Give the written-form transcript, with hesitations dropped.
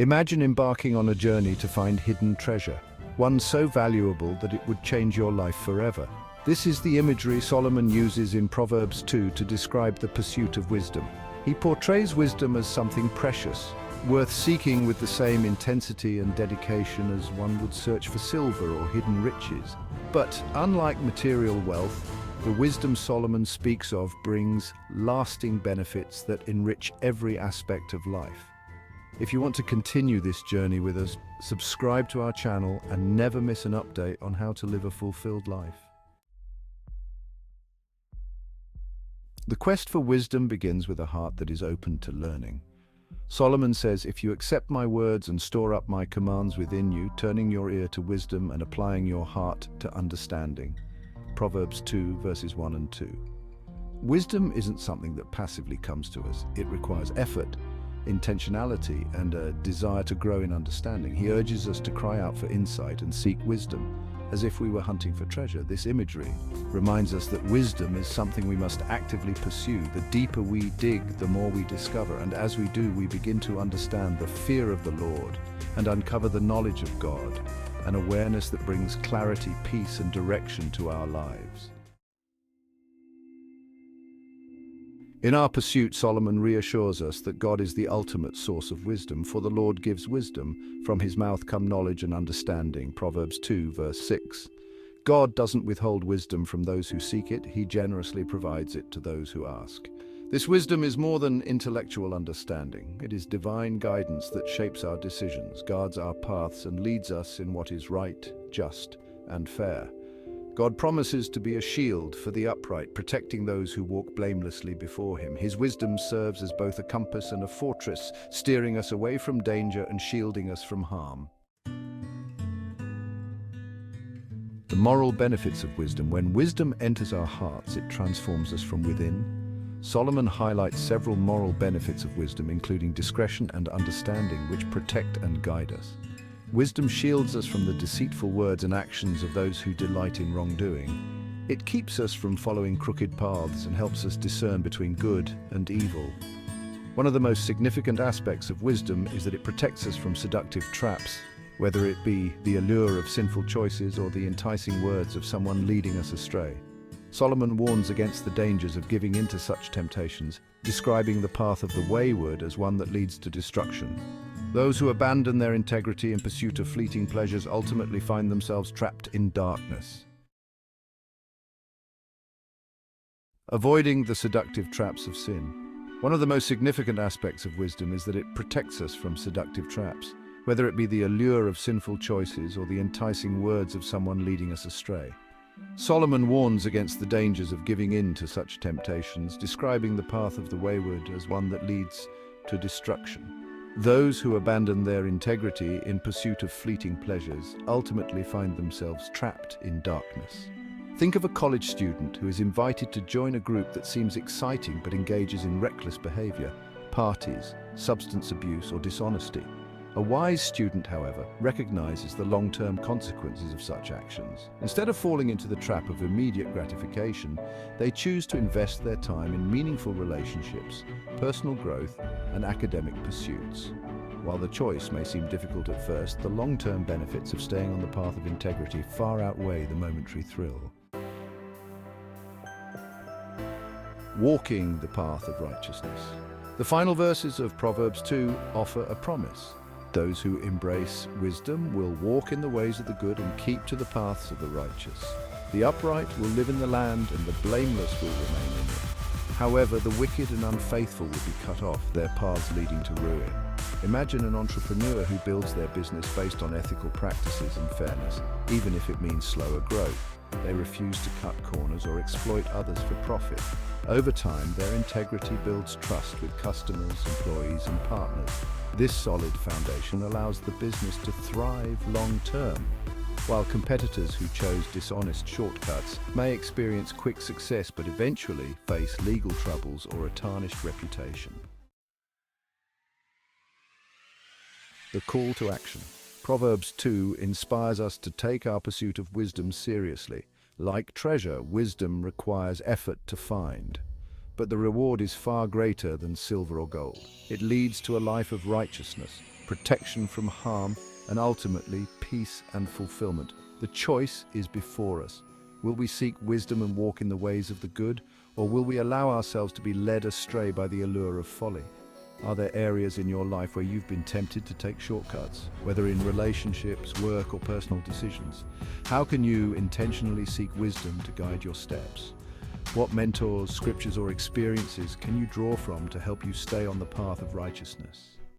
Imagine embarking on a journey to find hidden treasure, one so valuable that it would change your life forever. This is the imagery Solomon uses in Proverbs 2 to describe the pursuit of wisdom. He portrays wisdom as something precious, worth seeking with the same intensity and dedication as one would search for silver or hidden riches. But unlike material wealth, the wisdom Solomon speaks of brings lasting benefits that enrich every aspect of life. If you want to continue this journey with us, subscribe to our channel and never miss an update on how to live a fulfilled life. The quest for wisdom begins with a heart that is open to learning. Solomon says, "If you accept my words and store up my commands within you, turning your ear to wisdom and applying your heart to understanding." Proverbs 2, verses 1 and 2. Wisdom isn't something that passively comes to us. It requires effort, intentionality, and a desire to grow in understanding. He urges us to cry out for insight and seek wisdom, as if we were hunting for treasure. This imagery reminds us that wisdom is something we must actively pursue. The deeper we dig, the more we discover, and as we do, we begin to understand the fear of the Lord and uncover the knowledge of God, an awareness that brings clarity, peace, and direction to our lives. In our pursuit, Solomon reassures us that God is the ultimate source of wisdom, for the Lord gives wisdom. From his mouth come knowledge and understanding. Proverbs 2, verse 6. God doesn't withhold wisdom from those who seek it. He generously provides it to those who ask. This wisdom is more than intellectual understanding. It is divine guidance that shapes our decisions, guards our paths, and leads us in what is right, just, and fair. God promises to be a shield for the upright, protecting those who walk blamelessly before him. His wisdom serves as both a compass and a fortress, steering us away from danger and shielding us from harm. The moral benefits of wisdom. When wisdom enters our hearts, it transforms us from within. Solomon highlights several moral benefits of wisdom, including discretion and understanding, which protect and guide us. Wisdom shields us from the deceitful words and actions of those who delight in wrongdoing. It keeps us from following crooked paths and helps us discern between good and evil. One of the most significant aspects of wisdom is that it protects us from seductive traps, whether it be the allure of sinful choices or the enticing words of someone leading us astray. Solomon warns against the dangers of giving in to such temptations, describing the path of the wayward as one that leads to destruction. Those who abandon their integrity in pursuit of fleeting pleasures ultimately find themselves trapped in darkness. Avoiding the seductive traps of sin. One of the most significant aspects of wisdom is that it protects us from seductive traps, whether it be the allure of sinful choices or the enticing words of someone leading us astray. Solomon warns against the dangers of giving in to such temptations, describing the path of the wayward as one that leads to destruction. Those who abandon their integrity in pursuit of fleeting pleasures ultimately find themselves trapped in darkness. Think of a college student who is invited to join a group that seems exciting but engages in reckless behavior, parties, substance abuse, or dishonesty. A wise student, however, recognizes the long-term consequences of such actions. Instead of falling into the trap of immediate gratification, they choose to invest their time in meaningful relationships, personal growth, and academic pursuits. While the choice may seem difficult at first, the long-term benefits of staying on the path of integrity far outweigh the momentary thrill. Walking the path of righteousness. The final verses of Proverbs 2 offer a promise. Those who embrace wisdom will walk in the ways of the good and keep to the paths of the righteous. The upright will live in the land, and the blameless will remain in it. However, the wicked and unfaithful will be cut off, their paths leading to ruin. Imagine an entrepreneur who builds their business based on ethical practices and fairness, even if it means slower growth. They refuse to cut corners or exploit others for profit. Over time, their integrity builds trust with customers, employees, and partners. This solid foundation allows the business to thrive long-term, while competitors who chose dishonest shortcuts may experience quick success but eventually face legal troubles or a tarnished reputation. The call to action. Proverbs 2 inspires us to take our pursuit of wisdom seriously. Like treasure, wisdom requires effort to find, but the reward is far greater than silver or gold. It leads to a life of righteousness, protection from harm, and ultimately peace and fulfillment. The choice is before us. Will we seek wisdom and walk in the ways of the good, or will we allow ourselves to be led astray by the allure of folly? Are there areas in your life where you've been tempted to take shortcuts, whether in relationships, work, or personal decisions? How can you intentionally seek wisdom to guide your steps? What mentors, scriptures, or experiences can you draw from to help you stay on the path of righteousness?